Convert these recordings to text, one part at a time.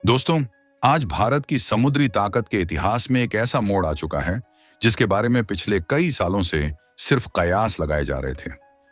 दोस्तों, आज भारत की समुद्री ताकत के इतिहास में एक ऐसा मोड़ आ चुका है जिसके बारे में पिछले कई सालों से सिर्फ कयास लगाए जा रहे थे।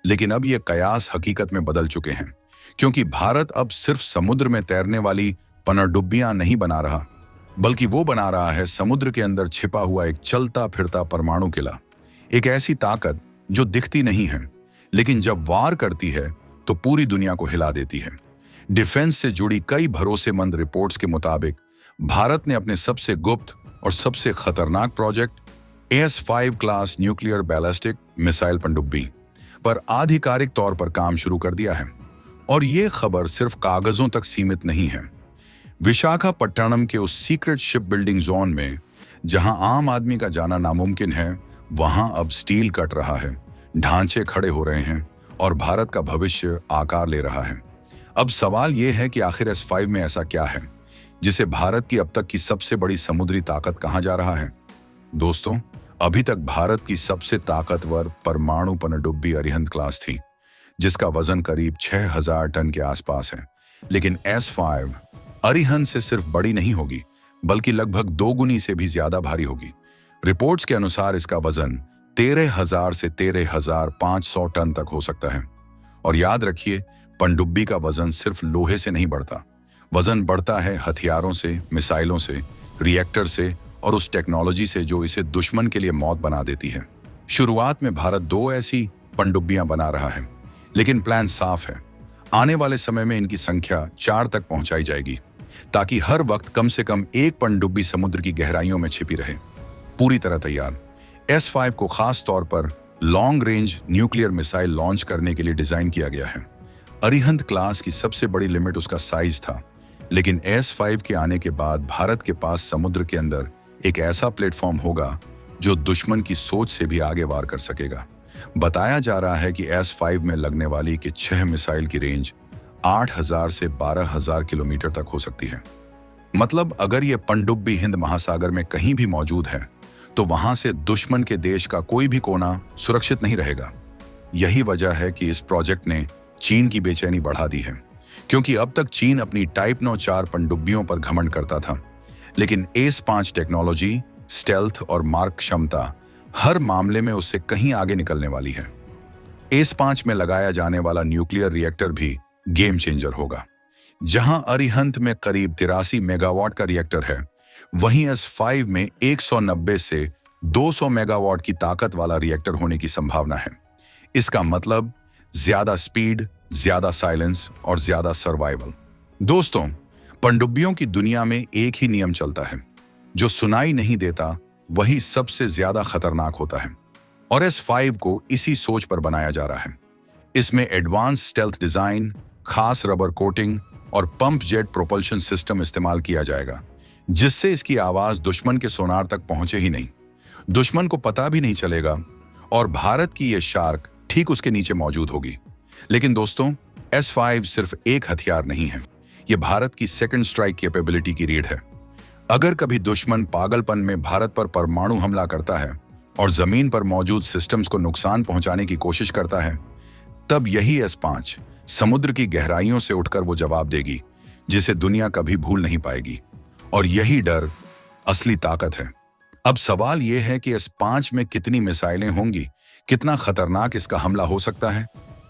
लेकिन अब ये कयास हकीकत में बदल चुके हैं, क्योंकि भारत अब सिर्फ समुद्र में तैरने वाली पनडुब्बियां नहीं बना रहा, बल्कि वो बना रहा है समुद्र के अंदर छिपा हुआ एक चलता फिरता परमाणु किला। एक ऐसी ताकत जो दिखती नहीं है, लेकिन जब वार करती है तो पूरी दुनिया को हिला देती है। डिफेंस से जुड़ी कई भरोसेमंद रिपोर्ट्स के मुताबिक भारत ने अपने सबसे गुप्त और सबसे खतरनाक project AS-5 class nuclear ballistic missile पनडुब्बी पर आधिकारिक तौर पर काम शुरू कर दिया है। और ये खबर सिर्फ कागजों तक सीमित नहीं है। विशाखापट्टनम के उस सीक्रेट शिप बिल्डिंग जोन में जहां आम आदमी का जाना नामुमकिन है, वहां अब स्टील कट रहा है, ढांचे खड़े हो रहे हैं और भारत का भविष्य आकार ले रहा है। अब सवाल यह है कि आखिर S-5 में ऐसा क्या है जिसे भारत की अब तक की सबसे बड़ी समुद्री ताकत कहा जा रहा है। दोस्तों, अभी तक भारत की सबसे ताकतवर परमाणु पनडुब्बी अरिहंत क्लास थी, जिसका वजन करीब 6000 टन के आसपास है। लेकिन S-5 अरिहंत से सिर्फ बड़ी नहीं होगी, बल्कि लगभग 2 गुनी से भी ज्यादा भारी होगी। रिपोर्ट्स के अनुसार इसका वजन 13,000 से 13,500 टन तक हो सकता है। और याद रखिए, पनडुब्बी का वजन सिर्फ लोहे से नहीं बढ़ता। वजन बढ़ता है हथियारों से, मिसाइलों से, रिएक्टर से और उस टेक्नोलॉजी से जो इसे दुश्मन के लिए मौत बना देती है। शुरुआत में भारत 2 ऐसी पनडुब्बियां बना रहा है, लेकिन प्लान साफ है। आने वाले समय में इनकी संख्या 4 तक पहुंचाई जाएगी, ताकि हर वक्त कम से कम एक पनडुब्बी समुद्र की गहराइयों में छिपी रहे। पूरी तरह तैयार S-5 को खास तौर पर long range nuclear missile launch करने के लिए डिजाइन किया गया है। अरिहंत क्लास की सबसे बड़ी लिमिट उसका साइज था, लेकिन S-5 के आने के बाद भारत के पास समुद्र के अंदर एक ऐसा प्लेटफॉर्म होगा जो दुश्मन की सोच से भी आगे वार कर सकेगा। बताया जा रहा है कि S-5 में लगने वाली कि 6 मिसाइल की रेंज 8,000 से 12,000 किलोमीटर तक हो सकती है। मतलब अगर ये पनडुब्बी हिंद महासागर में कहीं भी मौजूद है, तो वहां से दुश्मन के देश का कोई भी कोना सुरक्षित नहीं रहेगा। यही वजह है कि इस प्रोजेक्ट ने चीन की बेचैनी बढ़ा दी है, क्योंकि अब तक चीन अपनी टाइप 9-4 पनडुब्बियों पर घमंड करता था, लेकिन AS-5 टेक्नोलॉजी, स्टेल्थ और मार्क क्षमता हर मामले में उससे कहीं आगे निकलने वाली है। AS-5 में लगाया जाने वाला न्यूक्लियर रिएक्टर भी गेम चेंजर होगा। जहां अरिहंत में करीब 83 मेगावाट का रिएक्टर है, वहीं S-5 में 190 से 200 मेगावाट की ताकत वाला रिएक्टर होने की संभावना है। इसका मतलब ज्यादा स्पीड, ज्यादा साइलेंस और ज्यादा सर्वाइवल। दोस्तों, पनडुब्बियों की दुनिया में एक ही नियम चलता है, जो सुनाई नहीं देता वही सबसे ज्यादा खतरनाक होता है। और S-5 को इसी सोच पर बनाया जा रहा है। इसमें एडवांस स्टेल्थ डिजाइन, खास रबर कोटिंग और पंप जेट प्रोपल्शन सिस्टम इस्तेमाल किया जाएगा, जिससे इसकी आवाज दुश्मन के सोनार तक पहुंचे ही नहीं, दुश्मन को पता भी नहीं चलेगा और भारत की यह शार्क ठीक उसके नीचे मौजूद होगी। लेकिन दोस्तों, S-5 सिर्फ एक हथियार नहीं है, यह भारत की सेकंड स्ट्राइक कैपेबिलिटी की रीढ़ है। अगर कभी दुश्मन पागलपन में भारत पर परमाणु हमला करता है और जमीन पर मौजूद सिस्टम्स को नुकसान पहुंचाने की कोशिश करता है, तब यही S-5 समुद्र की गहराइयों से उठकर वो जवाब देगी जिसे दुनिया कभी भूल नहीं पाएगी। और यही डर असली ताकत है। अब सवाल यह है कि S-5 में कितनी मिसाइलें होंगी, कितना खतरनाक इसका हमला हो सकता है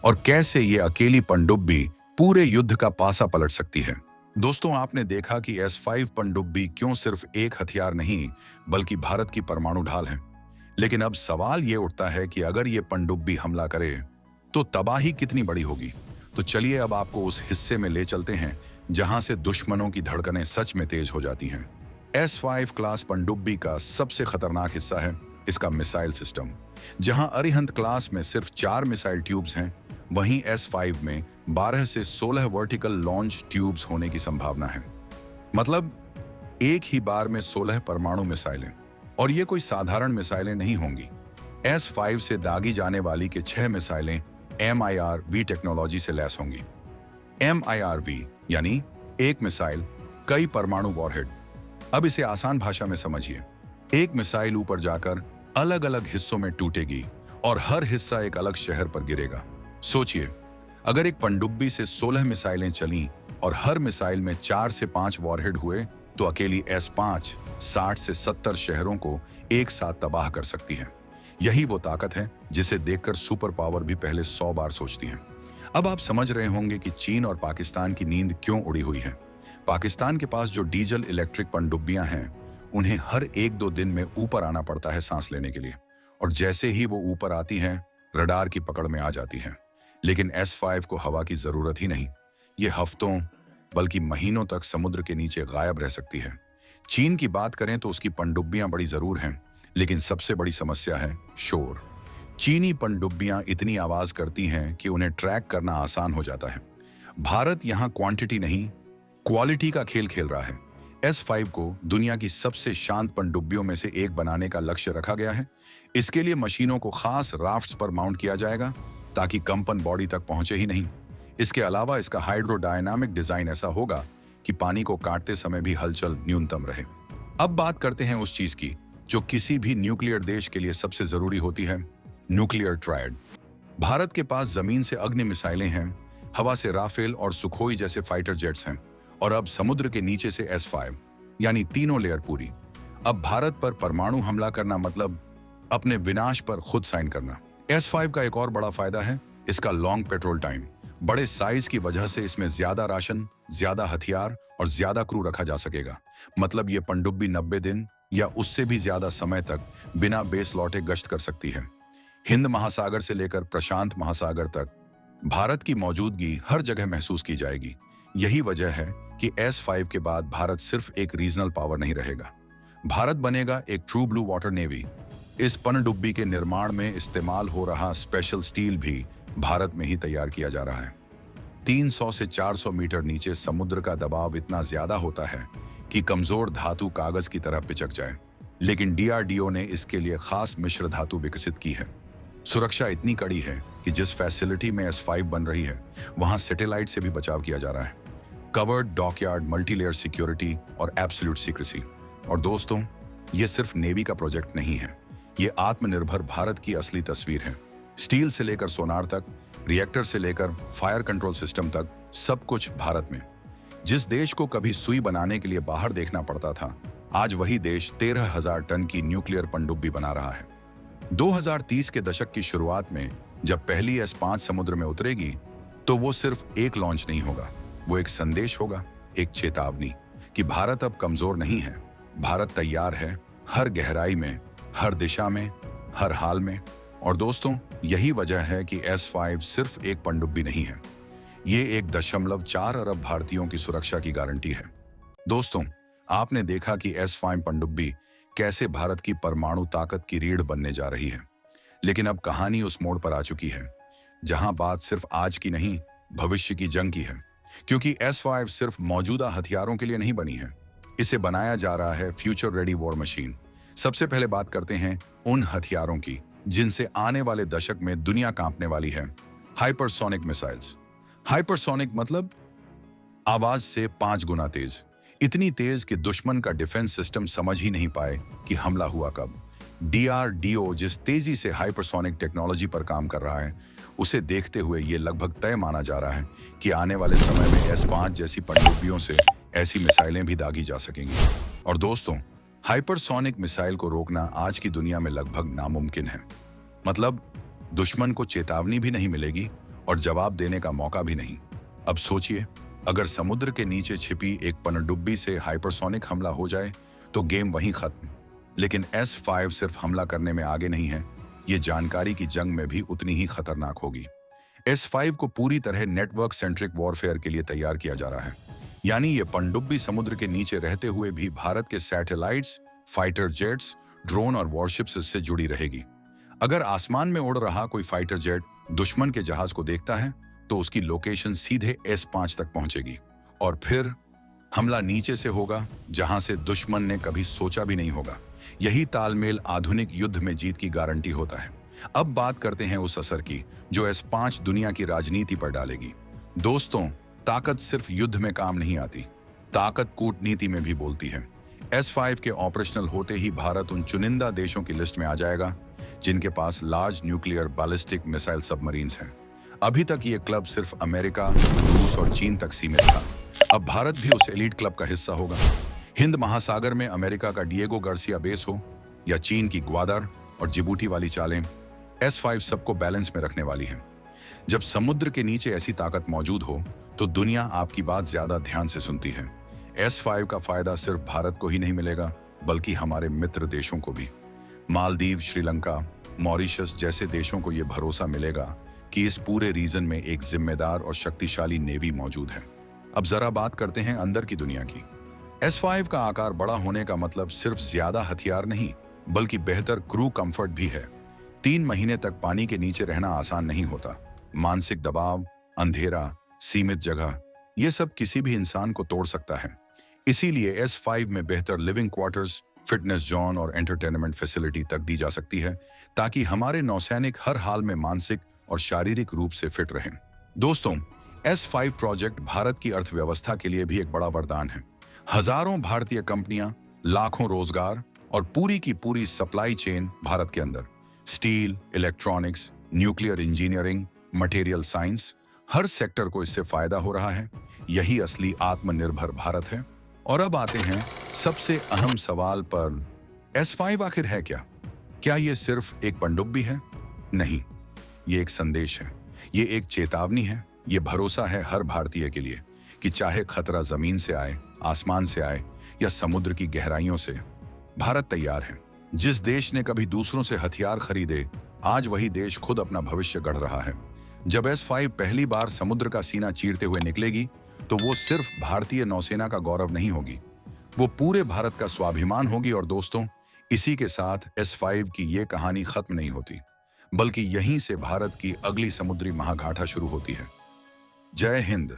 और कैसे ये अकेली पनडुब्बी पूरे युद्ध का पासा पलट सकती है। दोस्तों, आपने देखा कि S-5 पनडुब्बी क्यों सिर्फ एक हथियार नहीं, बल्कि भारत की परमाणु ढाल है। लेकिन अब सवाल ये उठता है कि अगर ये पनडुब्बी हमला करे तो तबाही कितनी बड़ी होगी। तो चलिए अब आपको उस हिस्से में ले चलते हैं जहां से दुश्मनों की धड़कनें सच में तेज हो जाती हैं। S-5 क्लास पनडुब्बी का सबसे खतरनाक हिस्सा है इसका मिसाइल सिस्टम। जहां अरिहंत क्लास में सिर्फ 4 मिसाइल ट्यूब्स हैं, वहीं S-5 में 12 से 16 वर्टिकल लॉन्च ट्यूब्स होने की संभावना है। मतलब एक ही बार में 16 परमाणु मिसाइलें। और ये कोई साधारण मिसाइलें नहीं होंगी। S-5 से दागी जाने वाली के 6 मिसाइलें MIRV टेक्नोलॉजी से लैस होंगी। MIRV यानी एक मिसाइल, कई परमाणु वॉरहेड। अब इसे आसान भाषा में समझिए। एक मिसाइल ऊपर जाकर अलग अलग हिस्सों में टूटेगी और हर हिस्सा एक अलग शहर पर गिरेगा। सोचिए, अगर एक पनडुब्बी से 16 मिसाइलें चलीं और हर मिसाइल में 4 से 5 वॉरहेड हुए तो अकेली S-5 60 से 70 शहरों को एक साथ तबाह कर सकती है। यही वो ताकत है जिसे देखकर सुपर पावर भी पहले 100 बार सोचती है। अब आप समझ रहे होंगे कि चीन और पाकिस्तान की नींद क्यों उड़ी हुई है। पाकिस्तान के पास जो डीजल इलेक्ट्रिक पनडुब्बियां हैं, उन्हें हर 1-2 दिन में ऊपर आना पड़ता है सांस लेने के लिए, और जैसे ही वो ऊपर आती हैं, रडार की पकड़ में आ जाती हैं। लेकिन S-5 को हवा की जरूरत ही नहीं, ये हफ्तों बल्कि महीनों तक समुद्र के नीचे गायब रह सकती है। चीन की बात करें तो उसकी पनडुब्बियां बड़ी जरूर हैं, लेकिन सबसे बड़ी समस्या है शोर। चीनी पनडुब्बियां इतनी आवाज करती हैं कि उन्हें ट्रैक करना आसान हो जाता है। भारत यहां क्वांटिटी नहीं, क्वालिटी का खेल खेल रहा है। S-5 को दुनिया की सबसे शांत पनडुब्बियों में से एक बनाने का लक्ष्य रखा गया है। इसके लिए मशीनों को खास राफ्ट्स पर माउंट किया जाएगा ताकि कंपन बॉडी तक पहुंचे ही नहीं। इसके अलावा इसका हाइड्रोडायनामिक डिजाइन ऐसा होगा कि पानी को काटते समय भी हलचल न्यूनतम रहे। अब बात करते हैं उस चीज की जो किसी भी न्यूक्लियर देश के लिए सबसे जरूरी होती है, न्यूक्लियर ट्रायड। भारत के पास जमीन से अग्नि मिसाइलें हैं, हवा से राफेल और सुखोई जैसे फाइटर जेट्स हैं, और अब समुद्र के नीचे से S-5, यानी तीनों लेयर पूरी। अब भारत पर परमाणु हमला करना मतलब अपने विनाश पर खुद साइन करना। S-5 का एक और बड़ा फायदा है इसका लॉन्ग पेट्रोल टाइम। बड़े साइज की वजह से इसमें ज्यादा राशन, ज्यादा हथियार और ज्यादा क्रू रखा जा सकेगा। मतलब ये पनडुब्बी 90 दिन या उससे भी ज्यादा समय तक बिना बेस लौटे गश्त कर सकती है। हिंद महासागर से लेकर प्रशांत महासागर तक भारत की मौजूदगी हर जगह महसूस की जाएगी। यही वजह है कि S-5 के बाद भारत सिर्फ एक रीजनल पावर नहीं रहेगा, भारत बनेगा एक ट्रू ब्लू वाटर नेवी। इस पनडुब्बी के निर्माण में इस्तेमाल हो रहा स्पेशल स्टील भी भारत में ही तैयार किया जा रहा है। 300 से 400 मीटर नीचे समुद्र का दबाव इतना ज्यादा होता है कि कमजोर धातु कागज की तरह पिचक जाए, लेकिन DRDO ने इसके लिए खास मिश्र धातु विकसित की है। सुरक्षा इतनी कड़ी है कि जिस फैसिलिटी में S-5 बन रही है वहां सैटेलाइट से भी बचाव किया जा रहा है। कवर्ड डॉकयार्ड, मल्टीलेयर सिक्योरिटी और एब्सोल्यूट सीक्रेसी। और दोस्तों, ये सिर्फ नेवी का प्रोजेक्ट नहीं है, ये आत्मनिर्भर भारत की असली तस्वीर है। स्टील से लेकर सोनार तक, रिएक्टर से लेकर फायर कंट्रोल सिस्टम तक, सब कुछ भारत में। जिस देश को कभी सुई बनाने के लिए बाहर देखना पड़ता था, आज वही देश 13,000 टन की न्यूक्लियर पनडुब्बी बना रहा है। 2030 के दशक की शुरुआत में जब पहली S-5 समुद्र में उतरेगी तो वो सिर्फ एक लॉन्च नहीं होगा, वो एक संदेश होगा, एक चेतावनी कि भारत अब कमजोर नहीं है। भारत तैयार है, हर गहराई में, हर दिशा में, हर हाल में। और दोस्तों, यही वजह है कि S-5 सिर्फ एक पनडुब्बी नहीं है, ये 1.4 अरब भारतीयों की सुरक्षा की गारंटी है। दोस्तों, आपने देखा कि S-5 पनडुब्बी कैसे भारत की परमाणु ताकत की रीढ़ बनने जा रही है। लेकिन अब कहानी उस मोड़ पर आ चुकी है जहां बात सिर्फ आज की नहीं, भविष्य की जंग की है। क्योंकि S-5 सिर्फ मौजूदा हथियारों के लिए नहीं बनी है, इसे बनाया जा रहा है फ्यूचर रेडी वॉर मशीन। सबसे पहले बात करते हैं उन हथियारों की जिनसे आने वाले दशक में दुनिया कांपने वाली है। Hypersonic missiles. हाइपरसोनिक मतलब आवाज से 5 गुना तेज, इतनी तेज कि दुश्मन का डिफेंस सिस्टम समझ ही नहीं पाए कि हमला हुआ कब। DRDO जिस तेजी से हाइपरसोनिक टेक्नोलॉजी पर काम कर रहा है, उसे देखते हुए ये लगभग तय माना जा रहा है कि आने वाले समय में S-5 जैसी पनडुब्बियों से ऐसी मिसाइलें भी दागी जा सकेंगी। और दोस्तों, हाइपरसोनिक मिसाइल को रोकना आज की दुनिया में लगभग नामुमकिन है। मतलब दुश्मन को चेतावनी भी नहीं मिलेगी और जवाब देने का मौका भी नहीं। अब सोचिए, अगर समुद्र के नीचे छिपी एक पनडुब्बी से हाइपरसोनिक हमला हो जाए तो गेम वहीं खत्म। लेकिन S-5 सिर्फ हमला करने में आगे नहीं है, ये जानकारी की जंग में भी उतनी ही खतरनाक होगी। S-5 को पूरी तरह नेटवर्क सेंट्रिक वॉरफेयर के लिए तैयार किया जा रहा है। यानी ये पनडुब्बी समुद्र के नीचे रहते हुए भी भारत के सैटेलाइट्स, फाइटर जेट्स, ड्रोन और वॉरशिप्स इससे जुड़ी रहेगी। अगर आसमान में उड़ रहा कोई फाइटर जेट दुश्मन के जहाज को देखता है तो उसकी लोकेशन सीधे S-5 तक पहुंचेगी और फिर हमला नीचे से होगा जहां से दुश्मन ने कभी सोचा भी नहीं होगा। यही तालमेल आधुनिक युद्ध में जीत की गारंटी होता है। अब बात करते हैं उस असर की जो S-5 दुनिया की राजनीति पर डालेगी। दोस्तों, ताकत सिर्फ युद्ध में काम नहीं आती, ताकत कूटनीति में भी बोलती है। S-5 के ऑपरेशनल होते ही भारत उन चुनिंदा देशों की लिस्ट में आ जाएगा जिनके पास large nuclear ballistic missile submarines हैं। अभी तक ये क्लब सिर्फ अमेरिका, रूस और चीन तक सीमित था, अब भारत भी उस एलीट क्लब का हिस्सा होगा। हिंद महासागर में अमेरिका का डिएगो गार्सिया बेस हो या चीन की ग्वादर और जिबूटी वाली चालें, S5 सबको बैलेंस में रखने वाली है। जब समुद्र के नीचे ऐसी ताकत मौजूद हो तो दुनिया आपकी बात ज्यादा ध्यान से सुनती है। S5 का फायदा सिर्फ भारत को ही नहीं मिलेगा, बल्कि हमारे मित्र देशों को भी। मालदीव, श्रीलंका, मॉरिशस जैसे देशों को यह भरोसा मिलेगा कि इस पूरे रीजन में एक जिम्मेदार और शक्तिशाली नेवी मौजूद है। अब जरा बात करते हैं अंदर की दुनिया की। S5 का आकार बड़ा होने का मतलब सिर्फ ज्यादा हथियार नहीं, बल्कि बेहतर क्रू कंफर्ट भी है। 3 महीने तक पानी के नीचे रहना आसान नहीं होता। मानसिक दबाव, अंधेरा, सीमित जगह, यह सब किसी भी इंसान को तोड़ सकता है। इसीलिए S5 में बेहतर लिविंग क्वार्टर्स, फिटनेस जोन और एंटरटेनमेंट फैसिलिटी तक दी जा सकती है, ताकि हमारे नौसैनिक हर हाल में मानसिक और शारीरिक रूप से फिट रहें। दोस्तों, S5 प्रोजेक्ट भारत की अर्थव्यवस्था के लिए भी एक बड़ा वरदान है। हजारों भारतीय कंपनियां, लाखों रोजगार और पूरी की पूरी सप्लाई चेन भारत के अंदर। Steel, electronics, nuclear engineering, material science, हर सेक्टर को इससे फायदा हो रहा है। यही असली आत्मनिर्भर भारत है। और अब आते हैं सबसे अहम सवाल पर, S5 आखिर है क्या? क्या ये सिर्फ एक पनडुब्बी है? नहीं, ये एक संदेश है, ये एक चेतावनी है, ये भरोसा है हर भारतीय के लिए कि चाहे खतरा जमीन से आए, आसमान से आए या समुद्र की गहराइयों से, भारत तैयार है। जिस देश ने कभी दूसरों से हथियार खरीदे, आज वही देश खुद अपना भविष्य गढ़ रहा है। जब S5 पहली बार समुद्र का सीना चीरते हुए निकलेगी, तो वो सिर्फ भारतीय नौसेना का गौरव नहीं होगी, वो पूरे भारत का स्वाभिमान होगी। और दोस्तों, इसी के साथ S5 की ये कहानी खत्म नहीं होती, बल्कि यहीं से भारत की अगली समुद्री महागाथा शुरू होती है। जय हिंद।